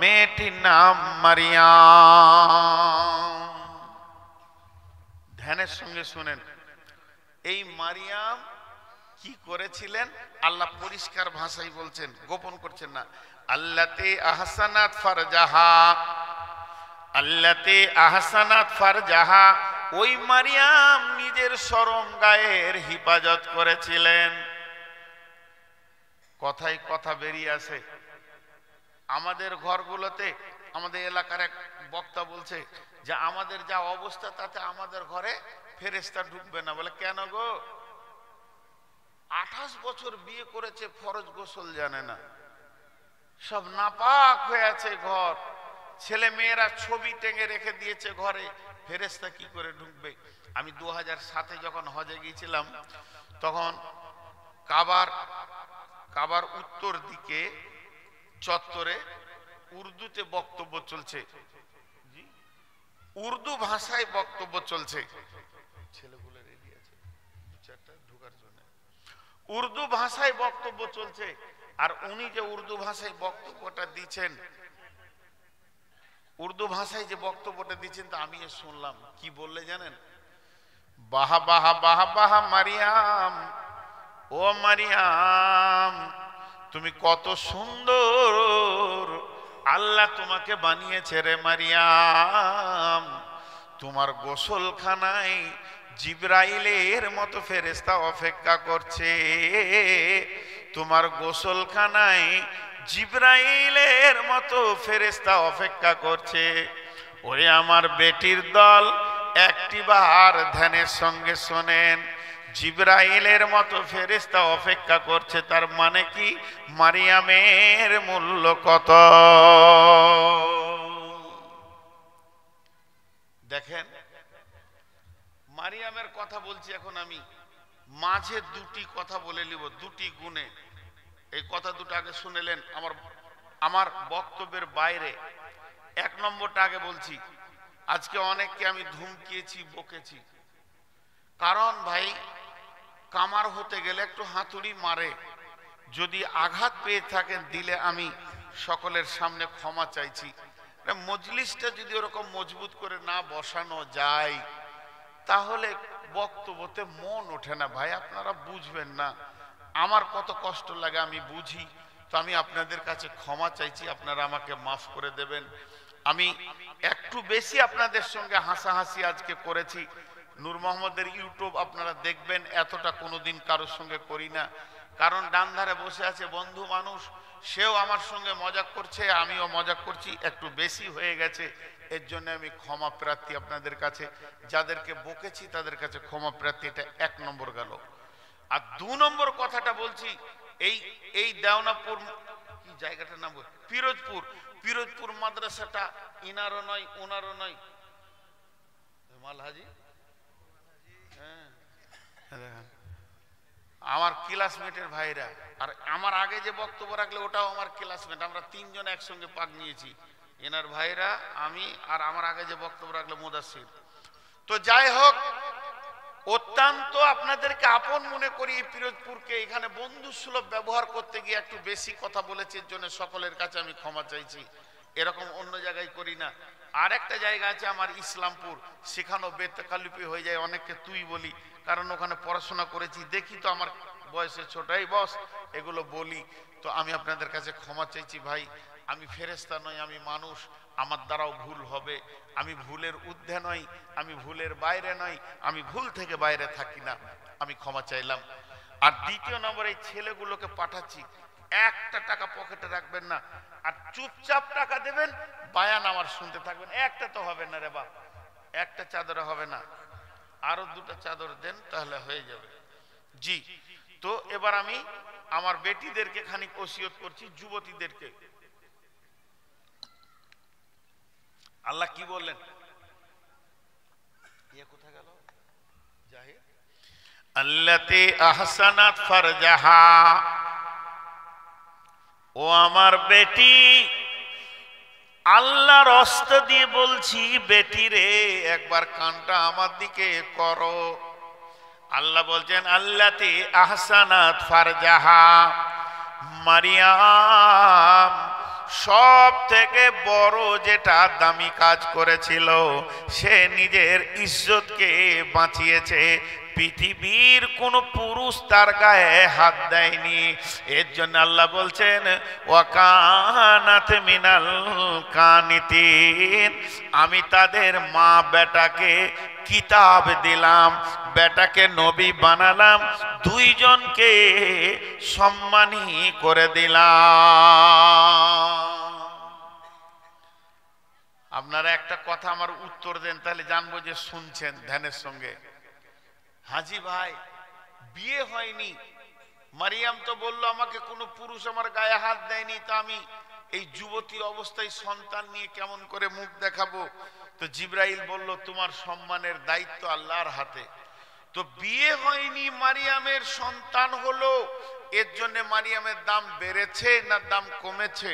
মেয়েটির নাম মারিয়াম। ধ্যানের সঙ্গে শুনেন, এই মারিয়াম কি করেছিলেন আল্লাহ পরিষ্কার ভাষায় বলছেন, গোপন করছেন না। আল্লাতী আহসানাত ফারজাহা, আল্লাতী আহসানাত ফারজাহা, ওই মারিয়াম নিজের শরম গায়ের হিফাজত করেছিলেন। কথাই কথা বেরিয়ে আসে। আমাদের ঘরগুলোতে, আমাদের এলাকার এক বক্তা বলছে যে আমাদের যা অবস্থা, তাতে আমাদের ঘরে ফেরেশতা ঢুকবে না। বলে কেন গো? 28 বছর বিয়ে করেছে, ফরজ গোসল জানে না, সব নাপাক হয়ে আছে ঘর, ছেলে মেয়েরা ছবি টেঙে রেখে দিয়েছে ঘরে, ফেরেশতা কি করে ঢুকবে? আমি 2007-এ যখন হজে গিয়েছিলাম, তখন কাবার উত্তর দিকে চত্বরে উর্দুতে বক্তব্য চলছে, উর্দু ভাষায় বক্তব্য চলছে। ছেলেগুলো রেডি আছে 2-4টা ঢোকার জন্য। উর্দু ভাষায় বক্তব্য চলছে, আর উনি যে উর্দু ভাষায় বক্তব্যটা দিচ্ছেন, উর্দু ভাষায় যে বক্তব্যটা দিচ্ছেন তা আমি শুনলাম। কি বললে জানেন? বাহা বাহা বাহা বাহা মারিয়াম, ও মারিয়াম তুমি কত সুন্দর, আল্লাহ তোমাকে বানিয়েছে রে মারিয়াম। তোমার গোসলখানায় জিবরাইলের মতো ফেরেশতা অপেক্ষা করছে। তোমার গোসলখানায় জিবরাইলের মতো ফেরেশতা অপেক্ষা করছে। ওরে আমার বেটির দল, একটিবার ধ্যানের সঙ্গে শোনেন, জিবরাইলের মতো ফেরেশতা অপেক্ষা করছে, তার মানে কি? মারিয়ামের মূল্য কত দেখেন। মারিয়ামের কথা বলছি এখন আমি, মাঝে দুটি কথা বলে নিব, দুটি গুণে। এই কথা দুটো আগে শুনেলেন আমার বক্তব্যের বাইরে। এক নম্বরটা আগে বলছি। আজকে অনেককে আমি ধুমকিয়েছি, বকেছি, কারণ ভাই কামার হতে গেলে একটু হাতুড়ি মারে। যদি আঘাত পেয়ে থাকেন দিলে আমি সকলের সামনে ক্ষমা চাইছি। মজলিসটা যদি ওরকম মজবুত করে না বসানো যায় তাহলে বক্তব্যতে মন ওঠে না ভাই, আপনারা বুঝবেন না। আমার কত কষ্ট লাগে আমি বুঝি, তো আমি আপনাদের কাছে ক্ষমা চাইছি, আপনারা আমাকে মাফ করে দেবেন। আমি একটু বেশি আপনাদের সঙ্গে হাসাহাসি আজকে করেছি। নূর মোহাম্মদের ইউটিউব আপনারা দেখবেন, এতটা কোনোদিন কারোর সঙ্গে করি না। কারণ ডান ধারে বসে আছে বন্ধু মানুষ, সেও আমার সঙ্গে মজাক করছে, আমিও মজাক করছি, একটু বেশি হয়ে গেছে। এর জন্য আমি ক্ষমা প্রার্থী আপনাদের কাছে, যাদেরকে বকেছি তাদের কাছে ক্ষমা প্রার্থী। এটা এক নম্বর গেল। আর দু নম্বর কথাটা বলছি, এই দেওনাপুর কি জায়গাটার নাম, পিরোজপুর মাদ্রাসাটা ইনারও নয় ওনারও নয়, মালহাজি, হ্যাঁ আমার ক্লাসমেটের ভাইরা। আর আমার আগে যে বক্তব্য রাখলে ওটাও আমার ক্লাসমেট, আমরা তিনজন একসঙ্গে পাক নিয়েছি, এনার ভাইরা, আমি, আর আমার আগে যে বক্তব্য রাখলে মুদাসসির। তো যাই হোক, অত্যন্ত আপনাদেরকে আপন মনে করি পিরোজপুরকে। এখানে বন্ধু সুলভ ব্যবহার করতে গিয়ে একটু বেশি কথা বলেছি, এর জন্য সকলের কাছে আমি ক্ষমা চাইছি। এরকম অন্য জায়গায় করি না। আর একটা জায়গা আছে আমার ইসলামপুর, সেখানেও বেতকালিপি হয়ে যায়, অনেককে তুই বলি, কারণ ওখানে পড়াশোনা করেছি, দেখি তো আমার বয়সে ছোটাই বস, এগুলো বলি। তো আমি আপনাদের কাছে ক্ষমা চাইছি ভাই, আমি ফেরেশতা নই, আমি মানুষ, আমার দ্বারাও ভুল হবে। আমি ভুলের ঊর্ধ্বে নই, আমি ভুলের বাইরে নই, আমি ভুল থেকে বাইরে থাকি না, আমি ক্ষমা চাইলাম। আর দ্বিতীয় নম্বর, এই ছেলেগুলোকে পাঠাচ্ছি, একটা টাকা পকেটে রাখবেন না, আর চুপচাপ টাকা দেবেন, বায়ান আমার শুনতে থাকবেন। একটা তো হবে না রে বাপ, একটা চাদরে হবে না, আরো দুটো চাদর দেন তাহলে হয়ে যাবে। জি, তো এবার আমি আমার বেটিদেরকে খানিক ওসিয়ত করছি, যুবতীদেরকে। আল্লাহ কি বললেন? কোথায় গেল? জাহির, আল্লাতি আহসানাত ফারজাহা, ও আমার বেটি, আল্লাহর অস্ত দিয়ে বলছি, বেটি রে একবার কানটা আমার দিকে করো। আল্লাহ বলছেন আল্লাতি আহসানাত ফারজাহা, মারিয়াম সব থেকে বড় যেটা দামি কাজ করেছিল, সে নিজের ইজ্জতকে বাঁচিয়েছে। পৃথিবীর কোন পুরুষ তার গায়ে হাত দেয়নি। এর জন্য আল্লাহ বলছেন ওয়াকানাত মিনাল কানিতিন, আমি তাদের মা বেটাকে কিতাব দিলাম, বেটাকে নবী বানালাম, দুইজনকে সম্মানী করে দিলাম। আপনারা একটা কথা আমার উত্তর দেন, তাহলে জানবো যে শুনছেন ধ্যানের সঙ্গে। হাজি ভাই, বিয়ে হয়নি, মারিয়াম তো বললো আমাকে কোনো পুরুষ আমার গায়ে হাত দেয়নি, তা আমি এই যুবতী অবস্থায় সন্তান নিয়ে কেমন করে মুখ দেখাবো? তো জিবরাইল বলল তোমার সম্মানের দায়িত্ব আল্লাহর হাতে। তো বিয়ে হয়নি, মারিয়ামের সন্তান হলো, এর জন্য মারিয়ামের দাম বেড়েছে না দাম কমেছে?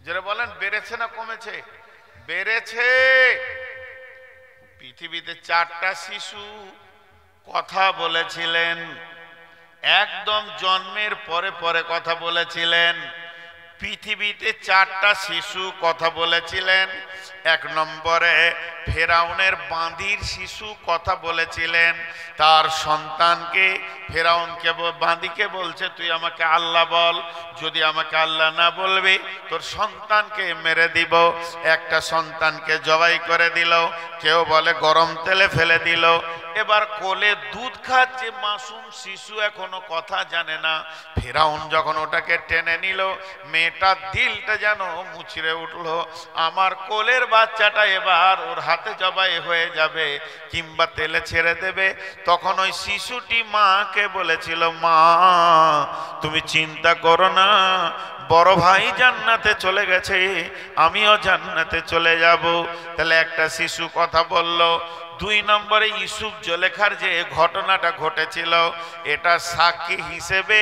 যারা বলেন বেড়েছে না কমেছে? বেড়েছে। পৃথিবীতে 4টা শিশু কথা বলেছিলেন, একদম জন্মের পরে পরে কথা বলেছিলেন। পৃথিবীতে 4টা শিশু কথা বলেছিলেন। 1 নম্বরে ফেরাউনের বাঁদির শিশু কথা বলেছিলেন, তার সন্তানকে ফেরাউনকে বাঁদিকে বলছে তুই আমাকে আল্লাহ বল, যদি আমাকে আল্লাহ না বলবি তোর সন্তানকে মেরে দিব। একটা সন্তানকে জবাই করে দিল, কেউ বলে গরম তেলে ফেলে দিল। এবার কোলে দুধ খাচ্ছে মাসুম শিশু, এখনো কথা জানে না। ফেরাউন যখন ওটাকে টেনে নিল, মেয়েটার দিলটা যেন মুচড়ে উঠলো, আমার কোলের বাচ্চাটা এবার ওর হাতে জবাই হয়ে যাবে কিংবা তেলে ছেড়ে দেবে। তখন ওই শিশুটি মাকে বলেছিল, মা তুমি চিন্তা করো না, বড় ভাই জান্নাতে চলে গেছে, আমিও জান্নাতে চলে যাব। তাহলে একটা শিশু কথা বলল। 2 নম্বরে ইউসুফ জুলেখার যে ঘটনাটা ঘটেছিল, এটা সাক্ষী হিসেবে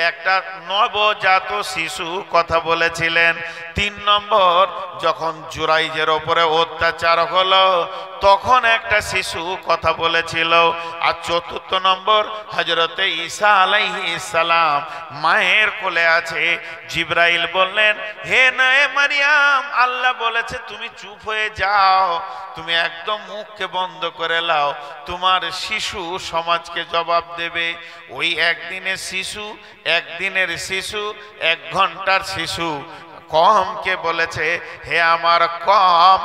একটা নবজাত শিশু কথা বলেছিলেন। 3 নম্বর যখন জুরাইজের ওপরে অত্যাচার হলো, তখন একটা শিশু কথা বলেছিল। আর 4 নম্বর হযরতে ঈসা আলাইহিস সালাম মায়ের কোলে আছে। জিবরাইল বললেন, হে নয়ে মারিয়াম, আল্লাহ বলেছে তুমি চুপ হয়ে যাও, তুমি একদম মুখকে বন্ধ করে লাও, তোমার শিশু সমাজকে জবাব দেবে। ওই একদিনের শিশু, একদিনের শিশু, 1 ঘন্টার শিশু কমকে বলেছে, হে আমার কম,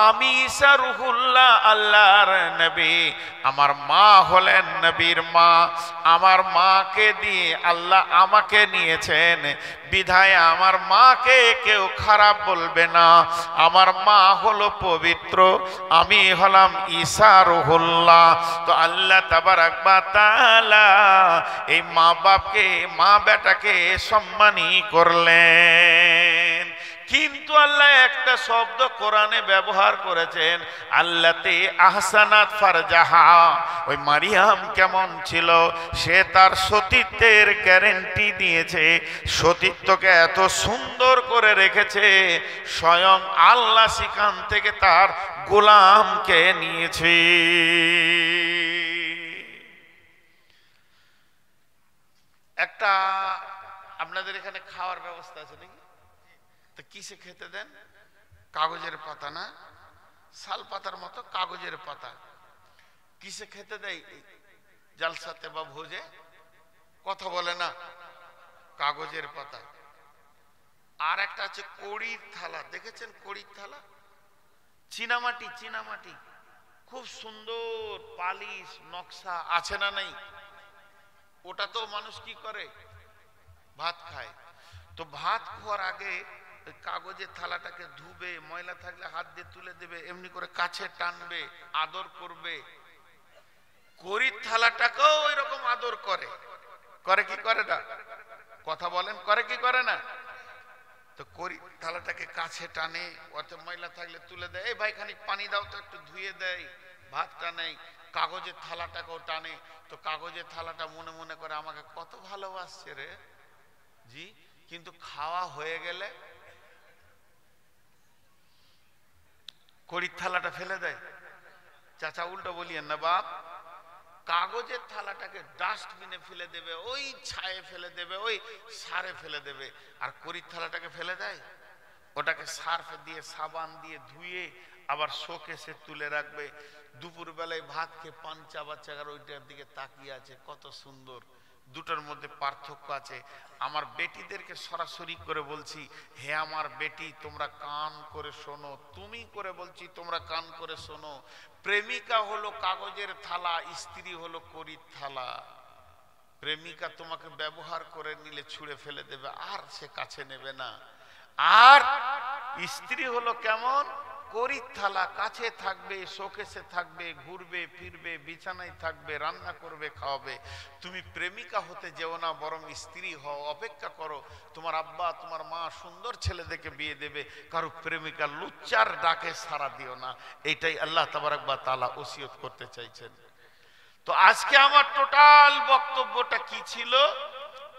আমি ঈসা রুহুল্লাহ আল্লাহর নবী, আমার মা হলেন নবীর মা, আমার মাকে দিয়ে আল্লাহ আমাকে নিয়েছেন, বিধায় আমার মাকে কেউ খারাপ বলবে না। আমার মা হলো পবিত্র, আমি হলাম ঈসা রুহুল্লাহ। তো আল্লাহ তাবারাক ওয়া তাআলা এই মা বাপকে, মা বেটাকে সম্মানী করলেন। কিন্তু আল্লাহ একটা শব্দ কোরআনে ব্যবহার করেছেন, আল্লাতে আহসানাত ফারজাহা। ওই মারিয়াম কেমন ছিল, সে তার সতীত্বের গ্যারেন্টি দিয়েছে, সতীত্বকে এত সুন্দর করে রেখেছে, স্বয়ং আল্লাহ সেখান থেকে তার গোলামকে নিয়েছে। একটা আপনাদের এখানে খাওয়ার ব্যবস্থা আছে নাকি? তো কিসে খেতে দেন? কাগজের পাতা না, শাল পাতার মতো কাগজের পাতা। কিসে খেতে দেয়? জালসাতে বা ভোজে কথা বলে না, কাগজের পাতা। আর একটা আছে কড়ির থালা, দেখেছেন কড়ির থালা? চীনামাটি, চীনামাটি, খুব সুন্দর পালিশ নকশা আছে না নাই? ওটা তো মানুষ কি করে, ভাত খায়। তো ভাত খাওয়ার আগে কাগজের থালাটাকে ধুবে, ময়লা থাকলে হাত দিয়ে তুলে দেবে, এমনি করে কাছে টানবে, আদর করবে। কড়ির থালাটাকেও এরকম আদর করে, করে কি করে না? কথা বলেন, করে কি করে না? তো কড়ির থালাটাকে কাছে টানে, ওতে ময়লা থাকলে তুলে দেয়, এই ভাই খানিক পানি দাও তো একটু ধুয়ে দেয়, ভাতটা নেই। কাগজের থালাটাকেও টানে। তো কাগজের থালাটা মনে মনে করে আমাকে কত ভালোবাসছে রে জি, কিন্তু খাওয়া হয়ে গেলে কড়ির থালাটা ফেলে দেয়। চাচা উল্টো বলিয়েন না বাপ, কাগজের থালাটাকে ডাস্টবিনে ফেলে দেবে, ওই ছায়ে ফেলে দেবে, ওই সারে ফেলে দেবে। আর কড়ির থালাটাকে ফেলে দেয়, ওটাকে সার্ফ দিয়ে সাবান দিয়ে ধুয়ে আবার শোকেসে তুলে রাখবে। দুপুর বেলায় ভাত খেয়ে পাঞ্চা বাচ্চারা ওইটার দিকে তাকিয়ে আছে, কত সুন্দর। দুটোর মধ্যে পার্থক্য আছে। আমার বেটিদেরকে সরাসরি করে বলছি, হে আমার বেটি তোমরা কান করে শোনো, তুমি করে বলছি তোমরা কান করে শোনো। প্রেমিকা হলো কাগজের থালা, স্ত্রী হলো কড়ির থালা। প্রেমিকা তোমাকে ব্যবহার করে নিলে ছুঁড়ে ফেলে দেবে, আর সে কাছে নেবে না। আর স্ত্রী হলো কেমন, কড়ির থালা, কাছে থাকবে, শোকেসে থাকবে, ঘুরবে ফিরবে, বিছানায় থাকবে, রান্না করবে, খাওয়াবে। তুমি প্রেমিকা হতে যেও না, বরং স্ত্রী হও। অপেক্ষা করো, তোমার আব্বা তোমার মা সুন্দর ছেলে দেখে বিয়ে দেবে, কারো প্রেমিকা লুচ্চার ডাকে সাড়া দিও না। এইটাই আল্লাহ তাবারক ওয়া তাআলা ওসিয়ত করতে চাইছেন। তো আজকে আমার টোটাল বক্তব্যটা কি ছিল?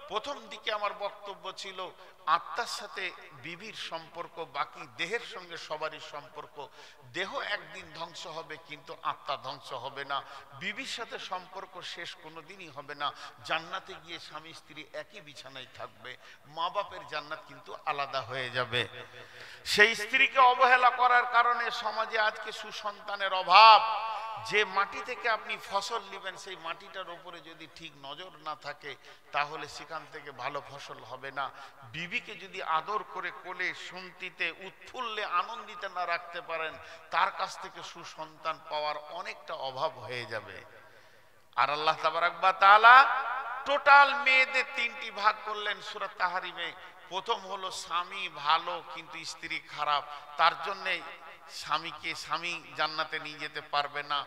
প্রথম দিকে আমার বক্তব্য ছিল আত্মার সাথে বিবির সম্পর্ক, বাকি দেহের সঙ্গে সবারই সম্পর্ক। দেহ একদিন ধ্বংস হবে কিন্তু আত্মা ধ্বংস হবে না। বিবির সাথে সম্পর্ক শেষ কোনোদিনই হবে না। জান্নাতে গিয়ে স্বামী স্ত্রী একই বিছানায় থাকবে, মা বাপের জান্নাত কিন্তু আলাদা হয়ে যাবে। সেই স্ত্রীকে অবহেলা করার কারণে সমাজে আজকে সুসন্তানের অভাব। যে মাটি থেকে আপনি ফসল নেবেন সেই মাটিটার উপরে যদি ঠিক নজর না থাকে তাহলে সেখান থেকে ভালো ফসল হবে না। বিবিকে যদি আদর করে কোলে শুনতিতে উৎফুল্লে আনন্দিতে না রাখতে পারেন, তার কাছ থেকে সুসন্তান পাওয়ার অনেকটা অভাব হয়ে যাবে। আর আল্লাহ তাবারাক ওয়া তাআলা টোটাল মেয়েদের তিনটি ভাগ করলেন সূরা তাহরিমে। প্রথম হলো স্বামী ভালো কিন্তু স্ত্রী খারাপ, তার জন্যে স্বামী জান্নাতে নিয়ে যেতে পারবে না।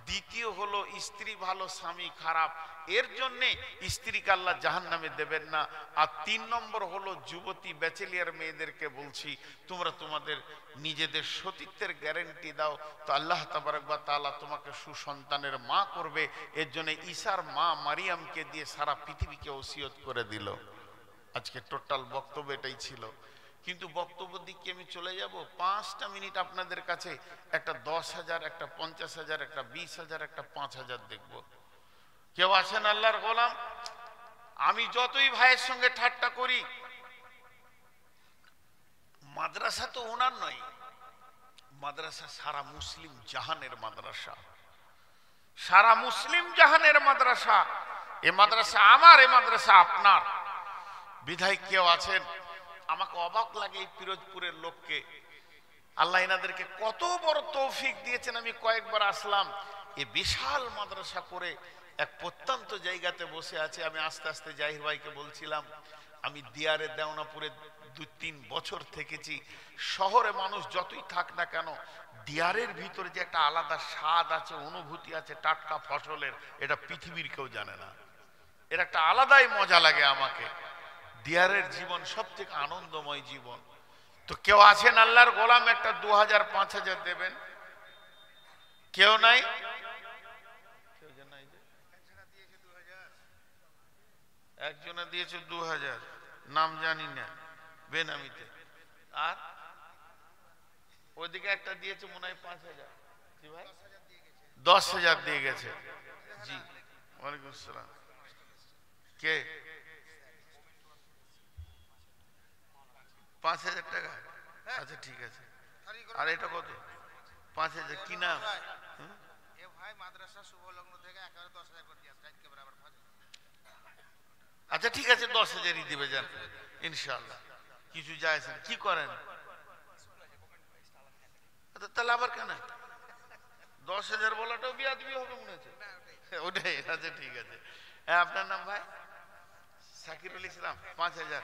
দ্বিতীয় হলো স্ত্রী ভালো স্বামী খারাপ, এর জন্যে স্ত্রীকে আল্লাহ জাহান্নামে দেবেন না। আর 3 নম্বর হলো যুবতী ব্যাচেলিয়ার মেয়েদেরকে বলছি, তোমরা তোমাদের নিজেদের সতীত্বের গ্যারেন্টি দাও, তো আল্লাহ তাবারক ওয়া তাআলা তোমাকে সুসন্তানের মা করবে। এর জন্য ঈসার মা মারিয়ামকে দিয়ে সারা পৃথিবীকে ওসিয়ত করে দিল। আজকে টোটাল বক্তব্য এটাই ছিল, কিন্তু বক্তব্য দিকে আমি চলে যাব। 5টা মিনিট আপনাদের কাছে একটা 10,000, একটা 50,000, একটা 20,000, একটা 5,000 দেখব। কেউ আছেন আল্লাহর গোলাম? আমি যতই ভাইয়ের সঙ্গে ঠাট্টা করি, মাদ্রাসা তো ওনার নয়, মাদ্রাসা সারা মুসলিম জাহানের মাদ্রাসা, সারা মুসলিম জাহানের মাদ্রাসা। এ মাদ্রাসা আমার, এ মাদ্রাসা আপনার। বিধায় কেউ আছেন, আমাকে অবাক লাগে এই পিরোজপুরের লোককে, আল্লাহ এনাদেরকে কত বড় তৌফিক দিয়েছেন। আমি কয়েকবার আসলাম, এ বিশাল মাদ্রাসা করে এক প্রত্যন্ত জায়গাতে বসে আছে। আমি আস্তে আস্তে জাহির ভাইকে বলছিলাম, আমি দিয়ারে দেওনাপুরে 2-3 বছর থেকেছি। শহরে মানুষ যতই থাক না কেন, দিয়ারের ভিতরে যে একটা আলাদা স্বাদ আছে, অনুভূতি আছে টাটকা ফসলের, এটা পৃথিবীর কেউ জানে না। এর একটা আলাদাই মজা লাগে আমাকে। দিয়ারের জীবন সব থেকে আনন্দময় জীবন। তো কেউ আছেন আল্লাহর গোলাম, একটা 2,000, 5,000 দেবেন? কেউ নাই? একজনে দিয়েছে 2,000, নাম জানি না, বেনামিতে। আর ওইদিকে একটা দিয়েছে মনে হয় 5,000। জি ভাই, 10,000 দিয়ে গেছে। জি, ওয়ালাইকুম আসসালাম। কে? 5,000 টাকা? আচ্ছা ঠিক আছে। আর এটা কত? 5,000। কি নাম? আচ্ছা ঠিক আছে, 10,000ই দিবে যান ইনশাআল্লাহ। কিছু যায় না। কি করেন? তাহলে আবার কেন 10,000 বলাটাও বিয়াদবি হবে মনে হচ্ছে। ওটাই। আচ্ছা ঠিক আছে। হ্যাঁ, আপনার নাম ভাই? সাকিরুল ইসলাম। 5,000।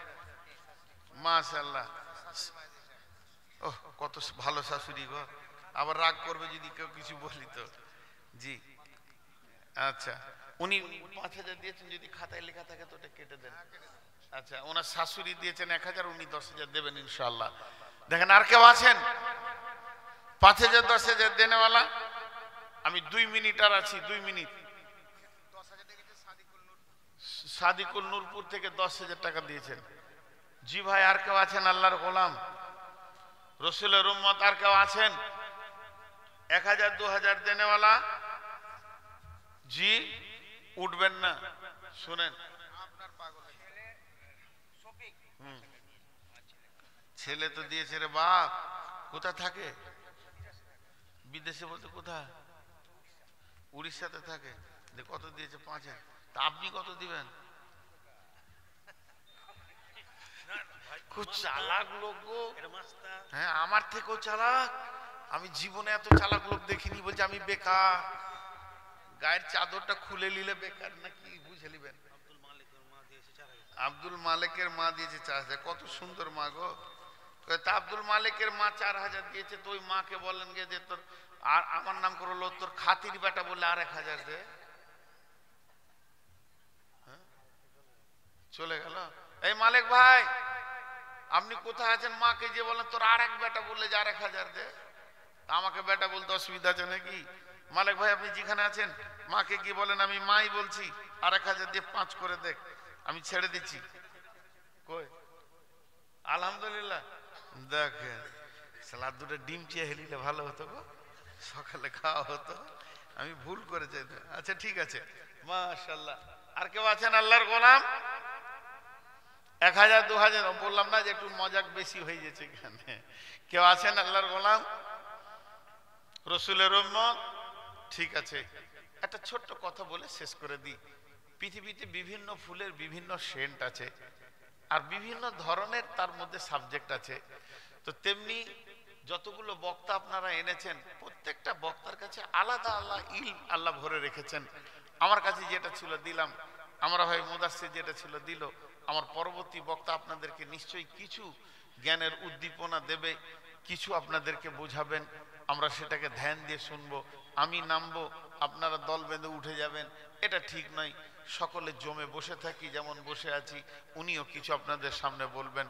মাশাআল্লাহ। ওহ, কত ভালো শাশুড়ি গো। আবার রাগ করবে যদি কেউ কিছু বলি তো। জি আচ্ছা, উনি 5,000 দিয়েছেন, যদি খাতায় লেখা থাকে তো ওটা কেটে দেন। আচ্ছা, ওনার শাশুড়ি দিয়েছেন 1,000, উনি 10,000 দেবেন ইনশাআল্লাহ। দেখেন আর কেউ আছেন 5,000, 10,000 দেনেওয়ালা? আমি 2 মিনিট আর আছি, 2 মিনিট। সাদিকুল নূরপুর থেকে 10,000 টাকা দিয়েছেন। জি ভাই, আর কেউ আছেন আল্লাহর গোলাম, রসুলের উম্মত? আর কেউ আছেন 1,000, 2,000 দেনেওয়ালা? জি, উঠবেন না, শুনেন। ছেলে তো দিয়েছে রে বাপ। কোথা থাকে? বিদেশে বলতে কোথায়? উড়িষ্যাতে থাকে। কত দিয়েছে? 5,000। তা আপনি কত দিবেন? খুব চালাক লোক গো। হ্যাঁ, আমার থেকেও চালাক। আমি জীবনে এত চালাক লোক দেখিনি। বলছে আমি বেকার, গায়ের চাদরটা খুলে নিলে বেকার নাকি বুঝে নিবেন। আব্দুল মালিকের মা দিয়েছে 4,000। কত সুন্দর মা গো। তা আব্দুল মালিকের মা 4,000 দিয়েছে, তো ওই মাকে বলেন গে যে তোর, আর আমার নাম করলো তোর খাতির বেটা বললে আর 1,000 দে। চলে গেল। এই মালিক ভাই, আপনি কোথায় আছেন? মাকে যে বলেন তোর আর এক বেটা বললে যে আর 1,000 দে। আমাকে বেটা বলতে অসুবিধা আছে নাকি? মালিক ভাই, আপনি যেখানে আছেন মাকে গিয়ে বলেন আমি মাই বলছি, আর 1,000 দিয়ে 5 করে দেখ। আমি ছেড়ে দিচ্ছি। কই আলহামদুলিল্লাহ, দেখেন সালাদ দুটো ডিম চেয়ে হেলিলে ভালো হতো গো, সকালে খাওয়া হতো। আমি ভুল করেছি। আচ্ছা ঠিক আছে, মাশাআল্লাহ। আর কেউ আছেন আল্লাহর গোলাম? 1000 2000 বললাম না যে একটু মজাক বেশি হয়ে গেছে এখানে। কেউ আছেন আল্লাহর গোলাম, রসুলের উম্মত? ঠিক আছে, একটা ছোট্ট কথা বলে শেষ করে দিই। পৃথিবীতে বিভিন্ন ফুলের বিভিন্ন সেন্ট আছে, আর বিভিন্ন ধরনের তার মধ্যে সাবজেক্ট আছে। তো তেমনি যতগুলো বক্তা আপনারা এনেছেন, প্রত্যেকটা বক্তার কাছে আলাদা আলাদা আল্লাহ ভরে রেখেছেন। আমার কাছে যেটা ছিল দিলাম, আমরা ভাই মুদাসসির যেটা ছিল দিল। আমার পরবর্তী বক্তা আপনাদেরকে নিশ্চয়ই কিছু জ্ঞানের উদ্দীপনা দেবে, কিছু আপনাদেরকে বোঝাবেন, আমরা সেটাকে ধ্যান দিয়ে শুনবো। আমি নামবো, আপনারা দল বেঁধে উঠে যাবেন, এটা ঠিক নয়। সকলে জমে বসে থাকি, যেমন বসে আছি, উনিও কিছু আপনাদের সামনে বলবেন।